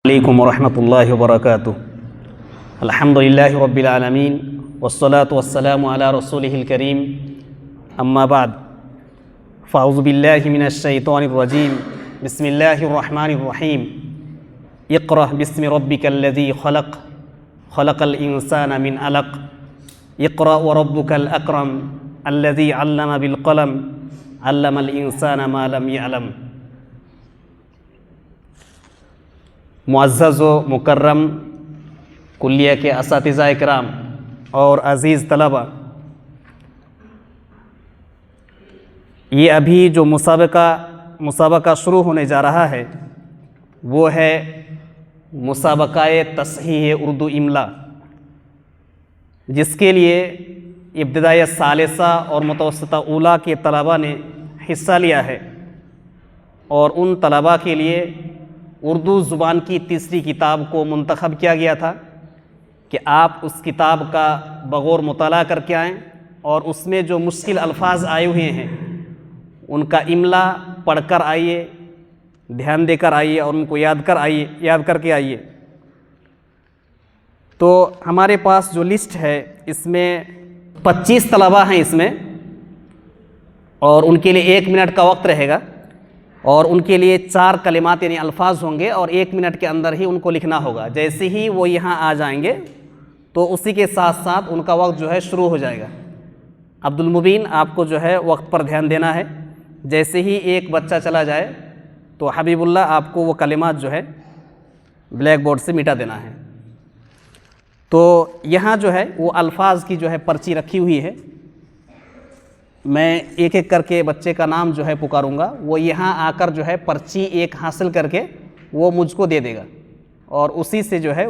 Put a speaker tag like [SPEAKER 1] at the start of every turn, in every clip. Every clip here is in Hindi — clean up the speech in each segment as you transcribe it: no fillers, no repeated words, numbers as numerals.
[SPEAKER 1] अलैकुम वरहमतुल्लाहि वबरकातुहू। अल्हम्दुलिल्लाहि रब्बिल आलमीन वस्सलातु वस्सलामु अला रसूलिहिल करीम, अम्मा बाद, फ़अऊज़ु बिल्लाहि मिनश शैतानिर रजीम, बिस्मिल्लाहिर रहमानिर रहीम। इक़रा बिस्मि रब्बिकल्लज़ी ख़लक़, ख़लक़ल इंसाना मिन अलक़, इक़रा व रब्बुकल अकरम, अल्लज़ी अल्लम बिल क़लम, अल्लमल इंसाना मा लम यअलम। मुअज़्ज़ज़ व मुकर्रम कुल्लिया के असातिज़ा इकराम और अज़ीज़ तलबा, ये अभी जो मुसाबका शुरू होने जा रहा है वो है मुसाबकाए तस्हीह उर्दू इमला, जिसके लिए इब्तिदाई सालिसा और मुतवस्सिता ऊला के तलबा ने हिस्सा लिया है। और उन तलबा के लिए उर्दू ज़ुबान की तीसरी किताब को मुंतखब किया गया था कि आप उस किताब का बगौर मुताला करके आएँ और उसमें जो मुश्किल अल्फाज आए हुए हैं उनका इमला पढ़कर आइए, ध्यान देकर आइए और उनको याद करके आइए। तो हमारे पास जो लिस्ट है इसमें 25 तलबा हैं इसमें, और उनके लिए 1 मिनट का वक्त रहेगा और उनके लिए 4 कलिमात यानी अल्फाज होंगे और 1 मिनट के अंदर ही उनको लिखना होगा। जैसे ही वो यहाँ आ जाएंगे तो उसी के साथ साथ उनका वक्त जो है शुरू हो जाएगा। अब्दुल मुबीन, आपको जो है वक्त पर ध्यान देना है। जैसे ही एक बच्चा चला जाए तो हबीबुल्लाह, आपको वो कलिमात जो है ब्लैक बोर्ड से मिटा देना है। तो यहाँ जो है वो अल्फाज की जो है पर्ची रखी हुई है। मैं एक एक करके बच्चे का नाम जो है पुकारूंगा, वो यहाँ आकर जो है पर्ची एक हासिल करके वो मुझको दे देगा और उसी से जो है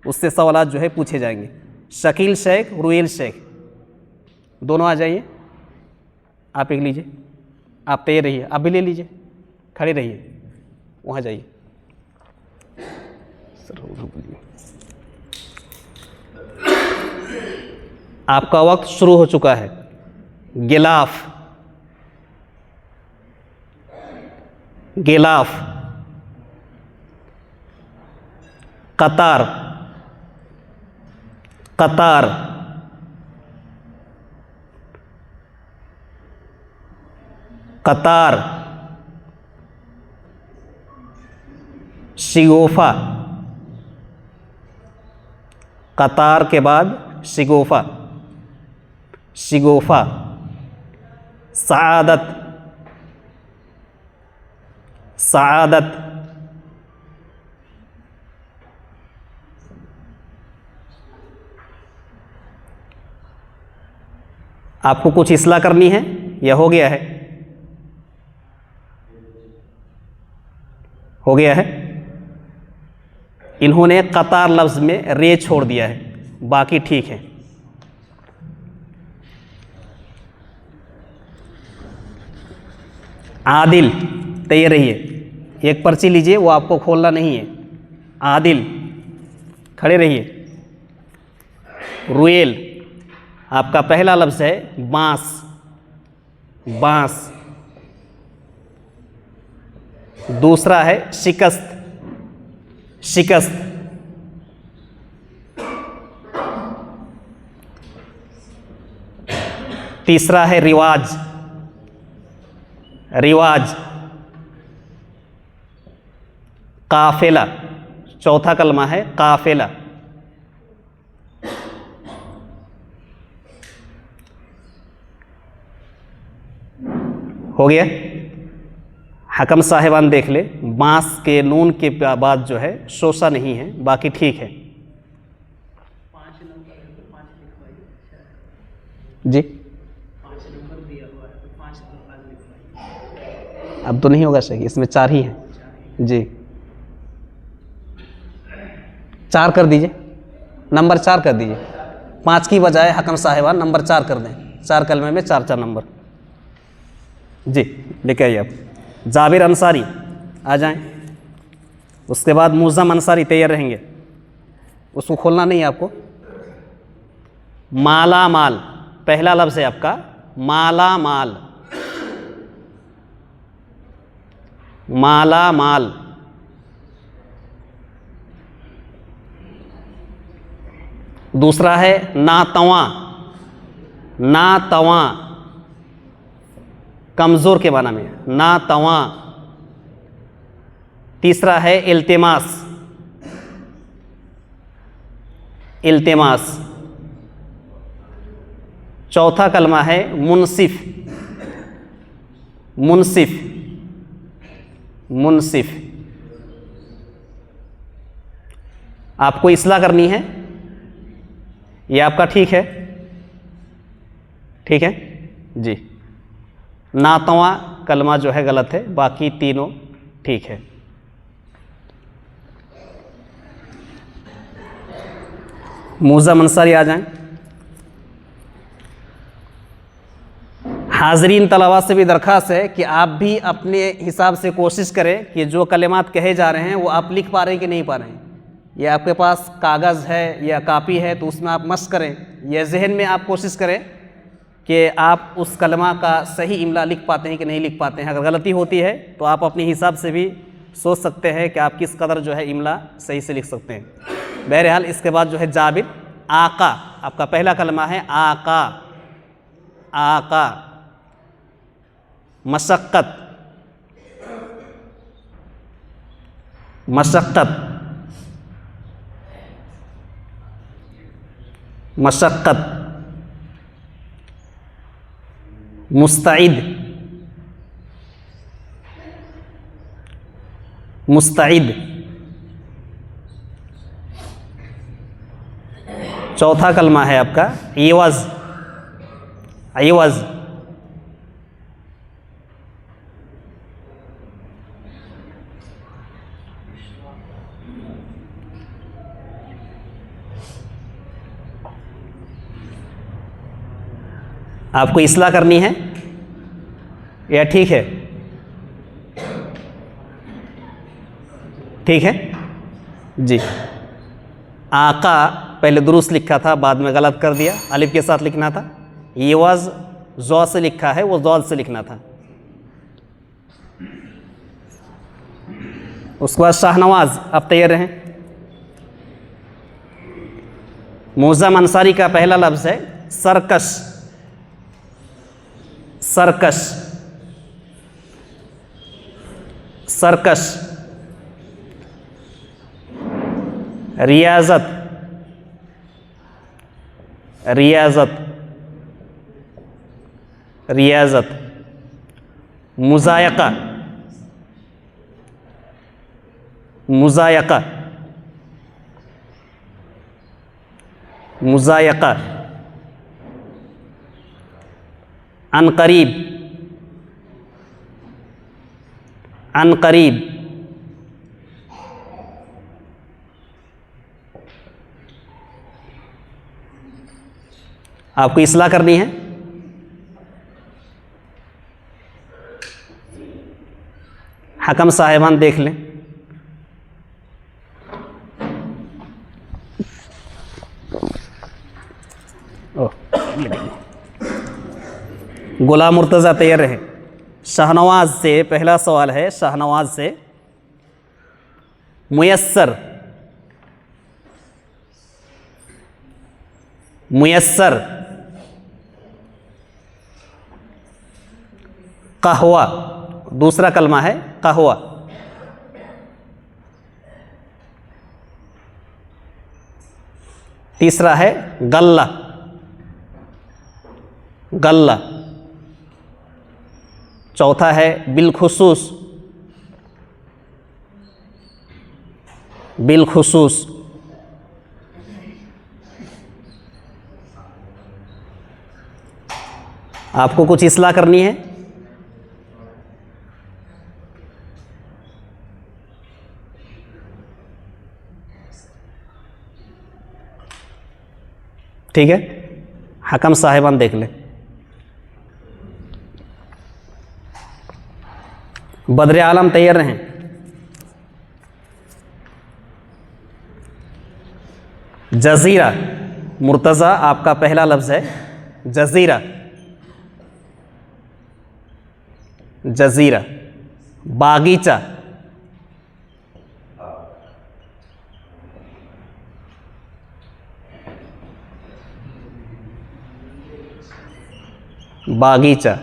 [SPEAKER 1] उससे सवालात जो है पूछे जाएंगे। शकील शेख, रुएल शेख, दोनों आ जाइए। आप एक लीजिए, आप तैयार रहिए, आप भी ले लीजिए, खड़े रहिए, वहाँ जाइए। आपका वक्त शुरू हो चुका है। गिलाफ, गिलाफ, कतार, कतार, कतार, शिगोफा, कतार के बाद शिगोफा, शिगोफा, सआदत, सआदत, आपको कुछ इस्लाह करनी है या हो गया है? हो गया है। इन्होंने कतार लफ्ज़ में रे छोड़ दिया है, बाकी ठीक है। आदिल, तैयार रहिए, एक पर्ची लीजिए, वो आपको खोलना नहीं है। आदिल, खड़े रहिए। रुएल, आपका पहला लफ्ज़ है बांस, बांस। दूसरा है शिकस्त, शिकस्त। तीसरा है रिवाज, रिवाज। काफिला, चौथा कलमा है काफिला। हो गया। हकम साहिबान देख ले, बांस के नून के बाद जो है शोषा नहीं है, बाकी ठीक है जी। अब तो नहीं होगा सही, इसमें 4 ही हैं जी। 4 कर दीजिए, नंबर 4 कर दीजिए। 5 की बजाय हकम साहिबान नंबर 4 कर दें। 4 कलमे में 4 नंबर जी। लेके आइए आप। जाबिर अंसारी आ जाएं। उसके बाद मुज़्ज़म अंसारी तैयार रहेंगे, उसको खोलना नहीं है आपको। माला माल, पहला लफ्ज़ है आपका माला माल, माला माल। दूसरा है नातवा, नातवा कमज़ोर के माना में, नातवा। तीसरा है इल्तिमास, इल्तिमास। चौथा कलमा है मुनसिफ, मुनसिफ, मुनसिफ। आपको इस्लाह करनी है, ये आपका ठीक है, ठीक है जी। नातवा कलमा जो है गलत है, बाकी तीनों ठीक है। मूज़ा मंसारी आ जाएं। हाज़रीन तलबा से भी दरख्वास्त है कि आप भी अपने हिसाब से कोशिश करें कि जो कलिमात कहे जा रहे हैं वो आप लिख पा रहे हैं कि नहीं पा रहे हैं। या आपके पास कागज़ है या कापी है तो उसमें आप मश्क करें, या जहन में आप कोशिश करें कि आप उस कलमा का सही इमला लिख पाते हैं कि नहीं लिख पाते हैं। अगर गलती होती है तो आप अपने हिसाब से भी सोच सकते हैं कि आप किस कदर जो है इमला सही से लिख सकते हैं। बहरहाल इसके बाद जो है जाबिर, आका, आपका पहला कलमा है आका, आका। मशक्क़त, मशक्क़त, मशक्क़त। मुस्तइद, मुस्तइद। चौथा कलमा है आपका इवज़, इवज़। आपको इस्लाह करनी है या ठीक है? ठीक है जी। आका पहले दुरुस्त लिखा था, बाद में गलत कर दिया, अलिफ के साथ लिखना था। इवज़ ज़ौ से लिखा है, वो ज़ौल से लिखना था। उसके बाद शाहनवाज़, आप तैयार रहें। मूज़म अंसारी का पहला लफ्ज़ है सरकश, सरकश, सरकश। रियाज़त, रियाज़त, रियाज़त। मुज़ायक़ा, मुज़ायक़ा, मुज़ायक़ा। अनकरीब, अनकरीब। आपको इस्लाह करनी है। हकम साहिबान देख लें। गुलाम मुर्तज़ा तैयार रहे। शाहनवाज़ से पहला सवाल है, शाहनवाज़ से। मुयस्सर, मुयस्सर। कहवा, दूसरा कलमा है कहवा। तीसरा है गल्ला, गल्ला। चौथा है बिलखुसूस, बिलखुसूस। आपको कुछ इस्लाह करनी है। ठीक है, हकम साहिबान देख लें। बदर आलम तैयार रहें। जज़ीरा, मुर्तज़ा आपका पहला लफ्ज़ है जज़ीरा, जज़ीरा। बागीचा, बागीचा।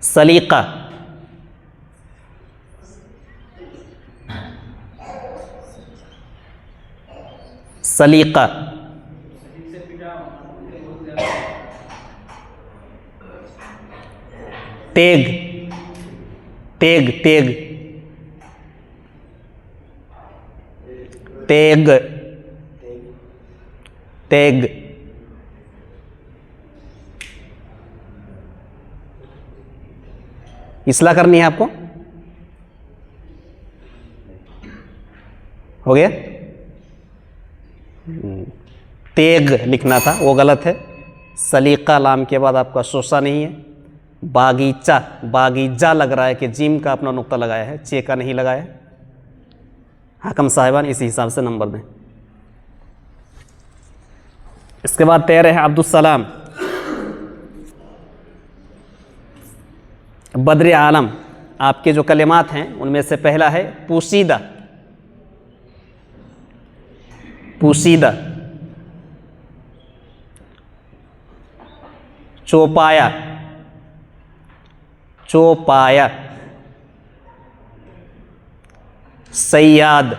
[SPEAKER 1] सलीका, सलीका। तेग, तेग, तेग, तेग, तेग। इसला करनी है आपको। हो गया। तेग लिखना था, वो गलत है। सलीका लाम के बाद आपका सोसा नहीं है। बागीचा, बागीचा लग रहा है कि जिम का अपना नुक्ता लगाया है, चे का नहीं लगाया। हाकम साहिबान इसी हिसाब से नंबर दें। इसके बाद तैयार है अब्दुस्सलाम। बद्र आलम। आपके जो कलिमात हैं उनमें से पहला है पोशीदा, पोशीदा। चौपाया, चौपाया। सैयाद,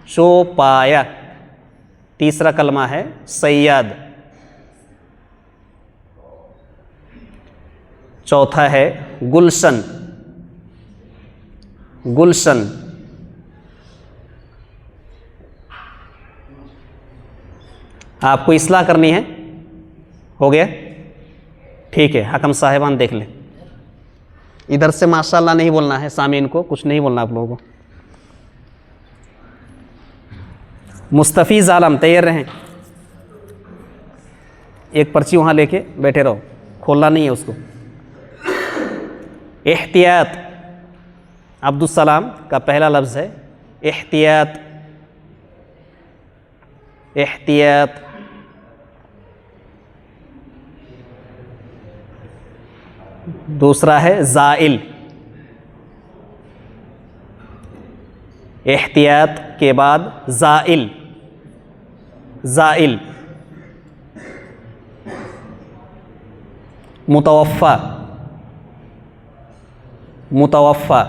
[SPEAKER 1] चौपाया। तीसरा कलमा है सैयाद। चौथा है गुलशन, गुलशन। आपको इस्लाह करनी है। हो गया, ठीक है। हकम साहिबान देख लें। इधर से माशाल्लाह नहीं बोलना है, सामीन को कुछ नहीं बोलना आप लोगों को। मुस्तफ़ीज़ आलम तैयार रहें। एक पर्ची वहाँ लेके बैठे रहो, खोलना नहीं है उसको। एहतियात। अब्दुस्सलाम का पहला लफ्ज़ है एहतियात, एहतियात। दूसरा है ज़ाइल। एहतियात के बाद ज़ाइल, ज़ाइल। मुतवफ़्फ़ा, मुतवफ़्फ़ा,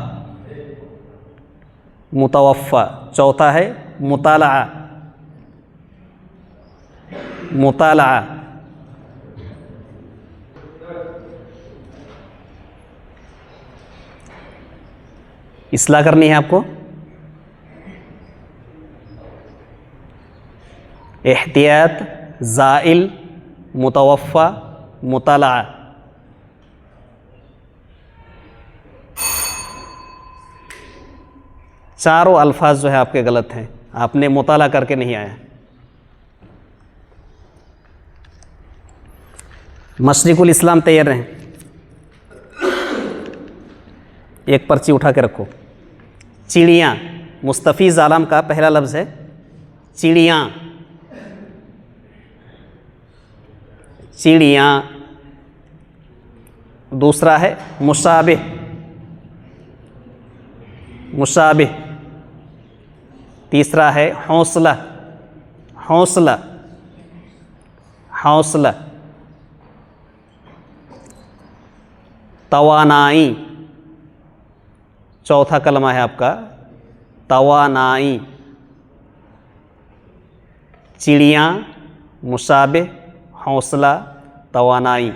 [SPEAKER 1] मुतवफ़्फ़ा। चौथा है मुताला, मुताला। इस्लाह करनी है आपको। एहतियात, ज़ाइल, मुतवफ़्फ़ा, मुताला। चारों अल्फाज जो है आपके गलत हैं, आपने मुताला करके नहीं आया। मशरिकुल इस्लाम तैयार रहें। एक पर्ची उठा के रखो। चिड़ियाँ। मुस्तफ़ीज़ आलम का पहला लफ्ज़ है चिड़ियाँ, चिड़ियाँ। दूसरा है मुशाबिह, मुशाबिह। तीसरा है हौसला, हौसला, हौसला। तवानाई। चौथा कलमा है आपका तवानाई। चिड़ियाँ, मुशाबिह, हौसला, तवानाई।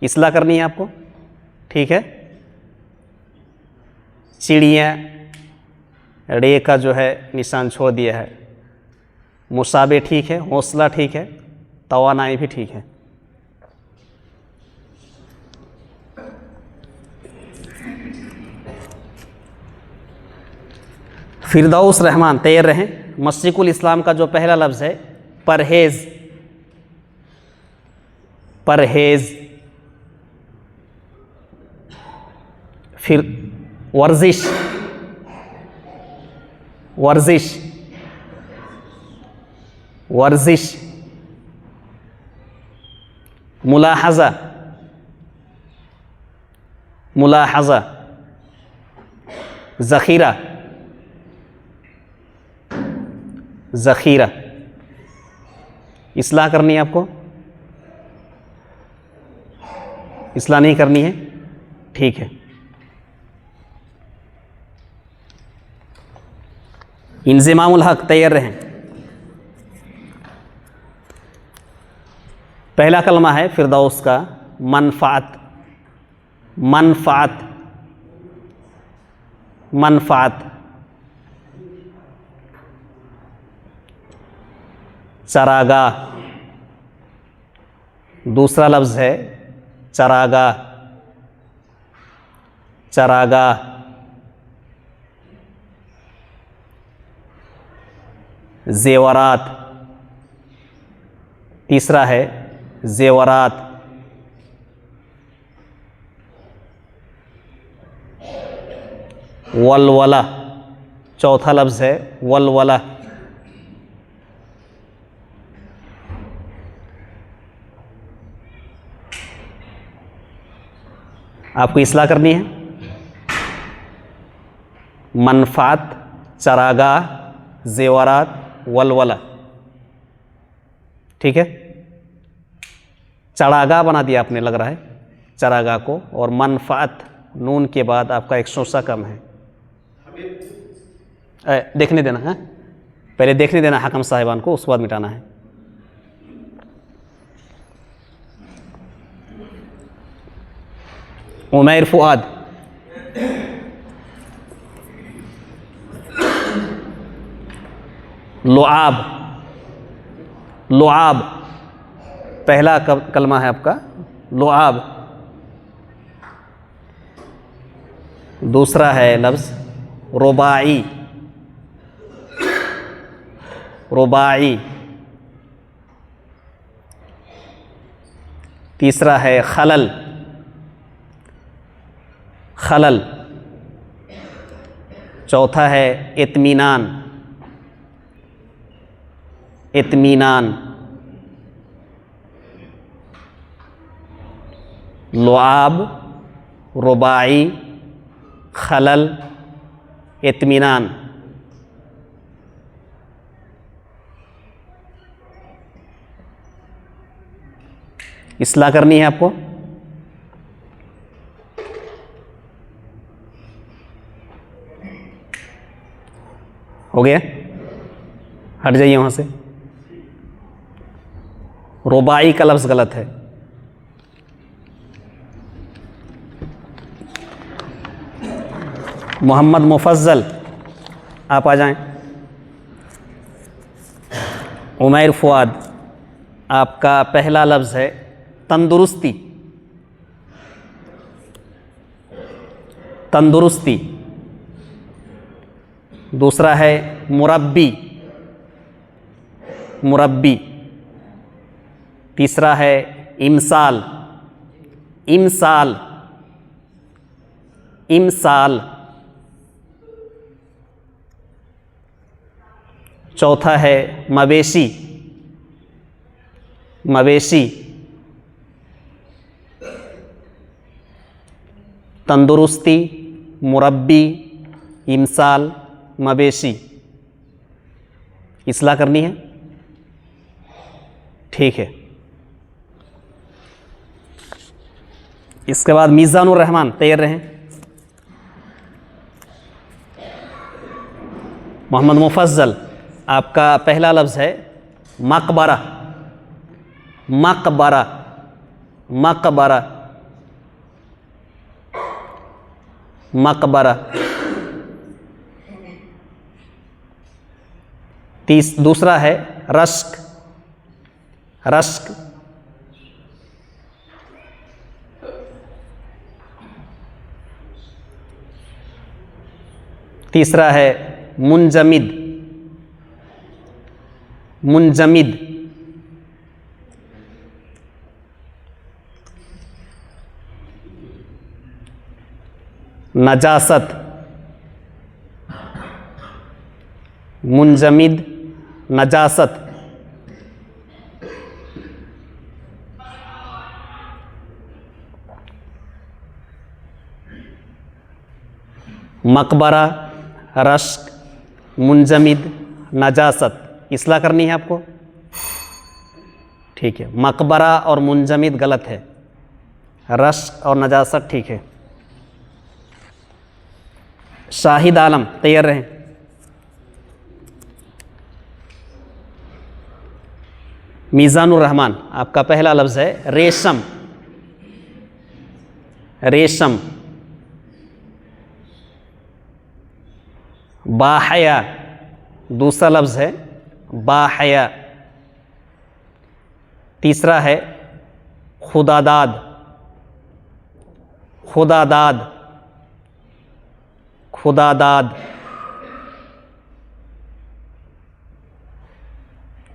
[SPEAKER 1] इस्लाह करनी है आपको, ठीक है। चिड़ियाँ रे का जो है निशान छोड़ दिया है। मुशाबिह ठीक है, हौसला ठीक है, तवानाई भी ठीक है। फिरदौस रहमान तैयार रहें। मशरिकुल इस्लाम का जो पहला लफ्ज़ है परहेज़, परहेज़। फिर वर्जिश, वर्जिश, वर्जिश। मुलाहज़ा, मुलाहज़ा। ज़ख़ीरा, ज़ख़ीरा। इस्लाह करनी है आपको। इसलाह नहीं करनी है, ठीक है। इंज़िमामुल हक़, तैयार रहें। पहला कलमा है फिरदौस का मनफ़ात। मनफ़ात, मनफ़ात। चरागाह, दूसरा लफ्ज़ है चरागाह। चरागाह। ज़ेवरात, तीसरा है ज़ेवरात। वलवला, चौथा लफ्ज़ है वलवला। आपको इस्लाह करनी है। मनफ़ात, चरागाह, ज़ेवरात, वलवला, ठीक है। चरागाह बना दिया आपने, लग रहा है चरागाह को, और मनफ़ात नून के बाद आपका एक शोसा कम है। देखने देना है, पहले देखने देना हाकम साहिबान को, उसके बाद मिटाना है। उमैर फुआद, लुआब। लुआब, पहला कलमा है आपका लुआब। दूसरा है लफ्ज़ रुबाई। रुबाई। तीसरा है खलल। खलल। चौथा है इत्मीनान। इत्मीनान। लुआब, रुबाई, खलल, इत्मीनान। इस्लाह करनी है आपको। हो गया, हट जाइए वहाँ से। रुबाई का लफ्ज़ गलत है। मोहम्मद मुफज्जल, आप आ जाएं। उमैर फुआद, आपका पहला लफ्ज़ है तंदुरुस्ती। तंदुरुस्ती। दूसरा है मुरब्बी। मुरब्बी। तीसरा है इमसाल। इमसाल। इमसाल। चौथा है मवेशी। मवेशी। तंदुरुस्ती, मुरब्बी, इमसाल, मवेशी। इस्लाह करनी है, ठीक है। इसके बाद मीज़ानुर रहमान, तैयार रहें। मोहम्मद मुफज्जल, आपका पहला लफ्ज़ है मकबरा। मकबरा। मकबरा। मकबरा। दूसरा है रश्क। रश्क। तीसरा है मुंजमिद। मुंजमिद। नजासत। मुंजमिद, नजासत। मकबरा, रश्क, मुंजमिद, नजासत। इस्लाह करनी है आपको, ठीक है। मकबरा और मुंजमिद गलत है, रश और नजासत ठीक है। शाहिद आलम तैयार रहें। मीज़ानुर रहमान, आपका पहला लफ्ज़ है रेशम। रेशम। बाहया, दूसरा लफ्ज़ है बाहया। तीसरा है खुदादाद। खुदादाद। खुदादाद।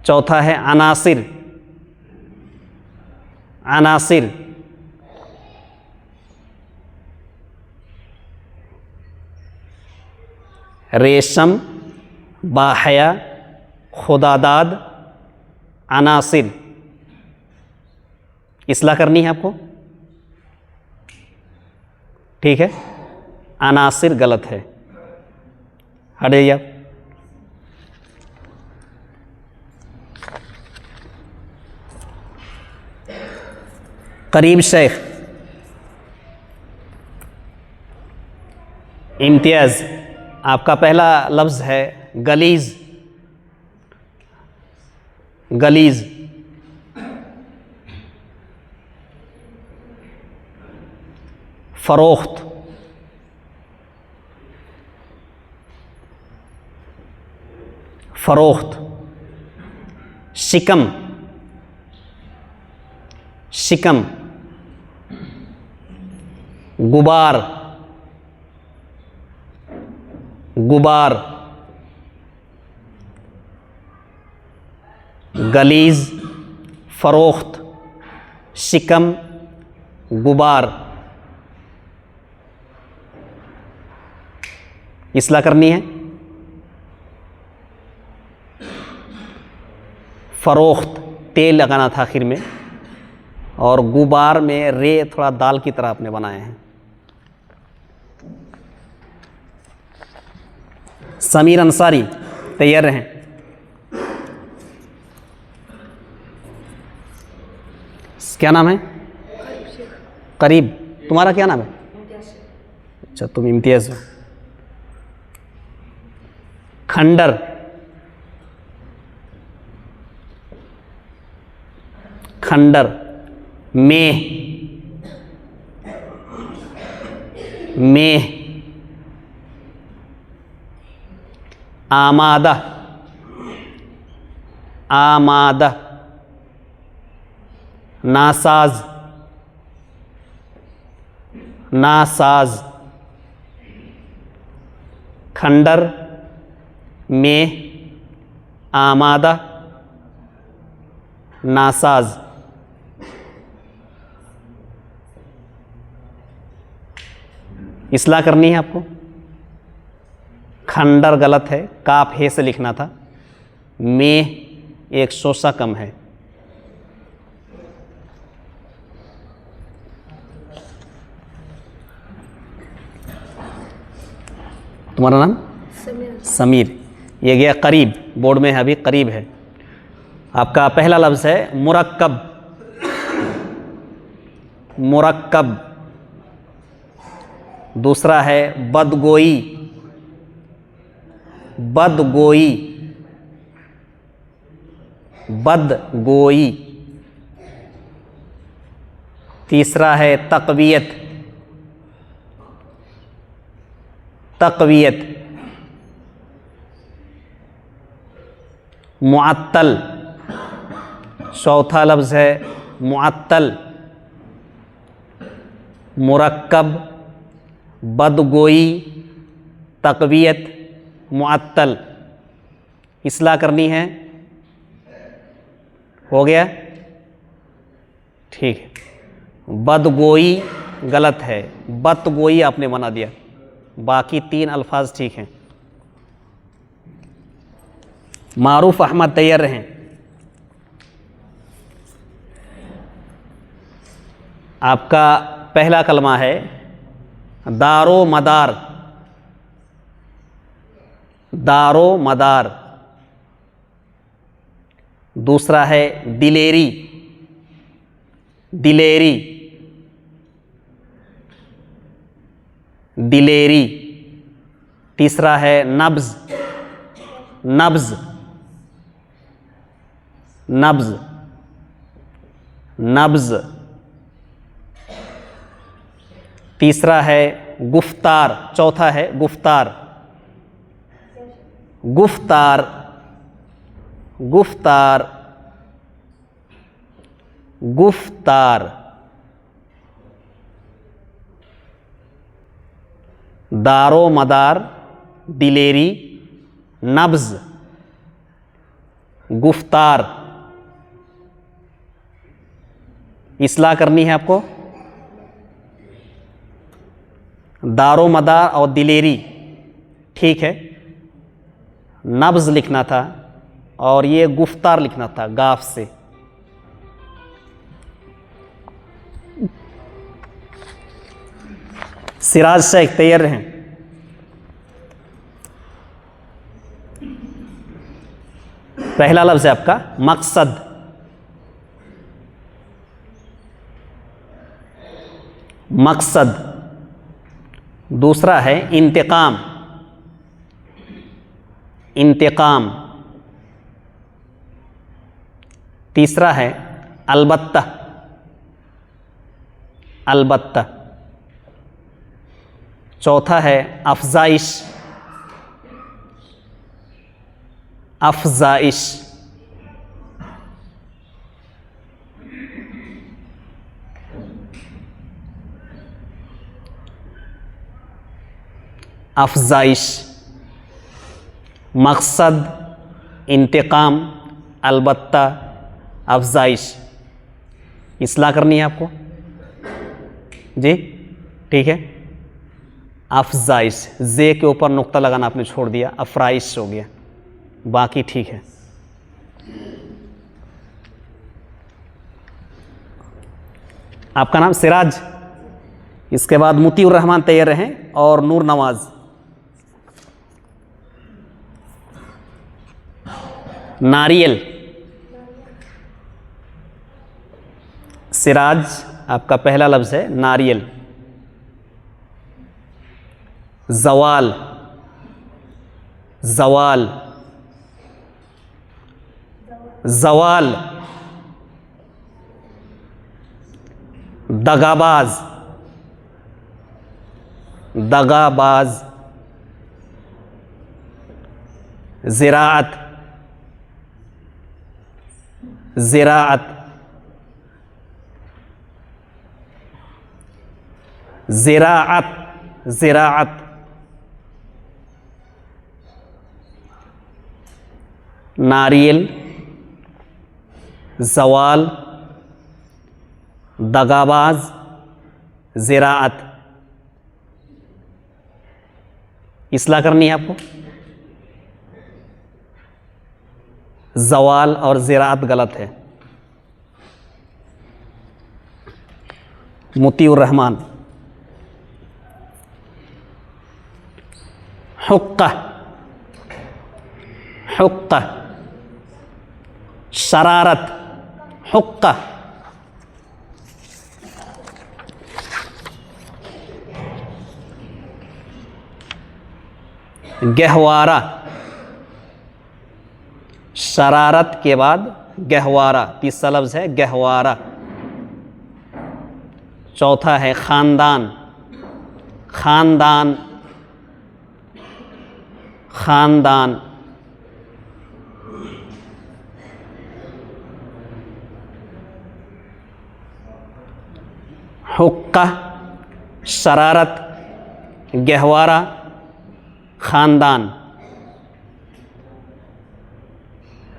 [SPEAKER 1] चौथा है अनासिर। अनासिर। रेशम, बाहया, खुदादाद, अनासिर। इस्लाह करनी है आपको, ठीक है। अनासिर गलत है, हट जाइए आप। करीब शेख। इम्तियाज़, आपका पहला लफ्ज़ है गलीज़। गलीज़। फ़रोख्त। फ़रोख्त। शिकम। शिकम। गुबार। गुबार। गलीज़, फ़रोख्त, शिकम, गुबार। इस्लाह करनी है। फ़रोख्त तेल लगाना था आखिर में, और गुबार में रे थोड़ा दाल की तरह आपने बनाए हैं। समीर अंसारी तैयार रहें। क्या नाम है? करीब। तुम्हारा क्या नाम है? अच्छा, तुम इम्तियाज़ हो। खंडर। खंडर। मेह। मेह। आमादा। आमादा। नासाज। नासाज। खंडर, मेह, आमादा, नासाज। इस्लाह करनी है आपको। खंडर गलत है, काफ हे से लिखना था। मेह एक सोसा कम है। तुम्हारा नाम? समीर। ये गया करीब, बोर्ड में है अभी, करीब है। आपका पहला लफ्ज़ है मुरक्कब। मुरक्कब। दूसरा है बदगोई। बदगोई। बदगोई। तीसरा है तक़वियत। तक़वियत। मुअत्तल। चौथा लफ्ज़ है मुअत्तल। मुरक्कब, बदगोई, तक़वियत, मुअत्तल। इस्लाह करनी है। हो गया, ठीक है। बदगोई गलत है, बतगोई आपने बना दिया। बाकी तीन अल्फाज ठीक हैं। मारूफ अहमद तैयार रहें। आपका पहला कलमा है दारो मदार। दारो मदार। दूसरा है दिलेरी। दिलेरी। दिलेरी। तीसरा है नब्ज, नब्ज, नब्ज, नब्ज। तीसरा है गुफ्तार। चौथा है गुफ्तार, गुफ्तार, गुफ्तार, गुफ्तार। दारो मदार, दिलेरी, नब्ज, गुफ्तार। इस्लाह करनी है आपको। दारो मदार और दिलेरी ठीक है, नब्ज लिखना था और ये गुफ्तार लिखना था गाफ से। सिराज शेख तैयार हैं। पहला लफ्ज़ है आपका मकसद, मकसद। दूसरा है इंतकाम, इंतकाम। तीसरा है अलबत्ता, अलबत्ता। चौथा है अफजाइश, अफजाइश। अफजाइश, मकसद, इंतकाम, अलबत्ता, अफजाइश। इस्लाह करनी है आपको जी, ठीक है। अफजाइश, जे के ऊपर नुक्ता लगाना आपने छोड़ दिया, अफराइश हो गया, बाकी ठीक है। आपका नाम सिराज, इसके बाद मुतीउर रहमान तैयार रहें और नूर नवाज। नारियल, सिराज आपका पहला लफ्ज़ है नारियल। जवाल, जवाल, जवाल। दगाबाज, दगाबाज। ज़िराअत, ज़िराअत। ज़िराअत, ज़िराअत। नारियल, ज़वाल, दगाबाज, ज़िराअत। इस्लाह करनी है आपको। ज़वाल और ज़िराअत गलत है। मुतीउर रहमान। हुक्का, हुक्का। शरारत, हुक्का। गहवारा, शरारत के बाद गहवारा, तीसरा लफ्ज़ है गहवारा। चौथा है ख़ानदान, ख़ानदान, ख़ानदान। हुक्का, शरारत, गहवारा, ख़ानदान।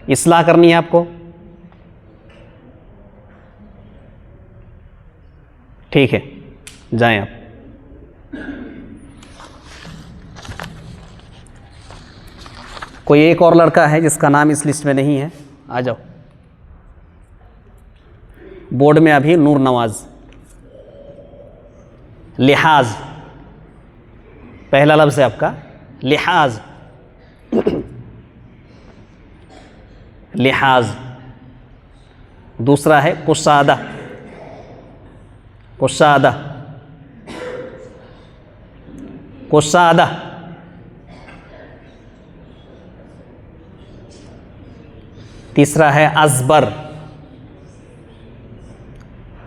[SPEAKER 1] इस्लाह करनी है आपको, ठीक है, जाएं आप। कोई एक और लड़का है जिसका नाम इस लिस्ट में नहीं है, आ जाओ। बोर्ड में अभी नूर नवाज। लिहाज, पहला लफ्ज़ है आपका लिहाज, लिहाज। दूसरा है कुसादा, कुसादा। कुशादा, तीसरा है अज़बर,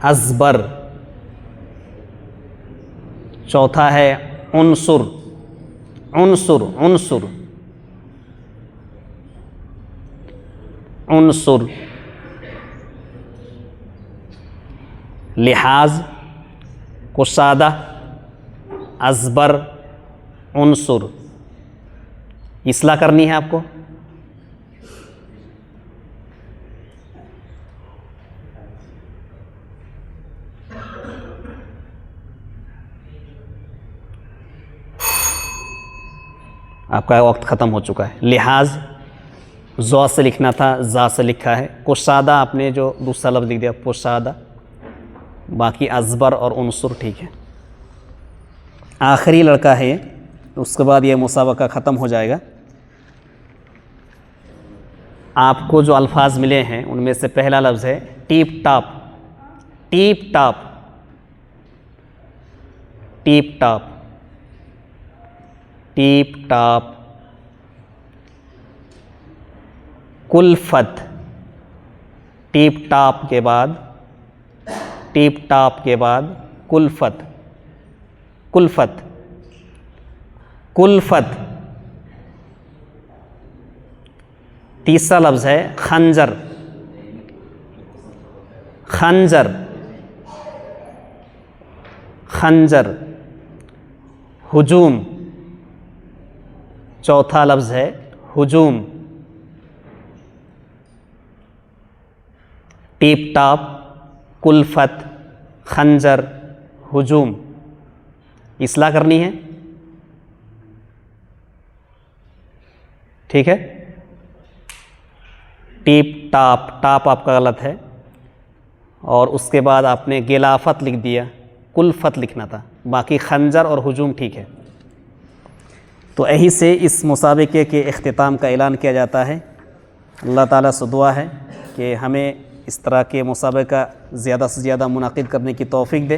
[SPEAKER 1] अज़बर, चौथा है उनसुर, उनसुर, उनसुर, उनसुर, लिहाज, कुशादा, अज़बर, उनसुर। इसलाह करनी है आपको। आपका वक्त ख़त्म हो चुका है। लिहाज ज़ौ से लिखना था, ज़ा से लिखा है। कुशादा आपने जो दूसरा लफ्ज़ लिख दिया, कुशादा। बाकी अज़बर और उनसुर ठीक है। आखिरी लड़का है ये, उसके बाद ये मुसाबका ख़त्म हो जाएगा। आपको जो अल्फाज मिले हैं उनमें से पहला लफ्ज़ है टीप टाप, टीप टाप, टीप टाप, टीप टाप, कुल्फत, टीप टाप के बाद, टीप टाप के बाद कुल्फत, कुल्फत, कुल्फत। तीसरा लफ्ज़ है खंजर, खंजर, खंजर, हुजूम। चौथा लफ्ज़ है हुजूम। टीप टाप, कुल्फत, खंजर, हुजूम। इसलाह करनी है, ठीक है। टीप टाप, टाप आपका गलत है और उसके बाद आपने गिलाफत लिख दिया, कुल्फत लिखना था। बाकी खंजर और हुजूम ठीक है। तो यही से इस मुसाबके के इख्तिताम का ऐलान किया जाता है। अल्लाह ताला से दुआ है कि हमें इस तरह के मुसाबका ज़्यादा से ज़्यादा मुनाकिद करने की तौफ़ीक दे।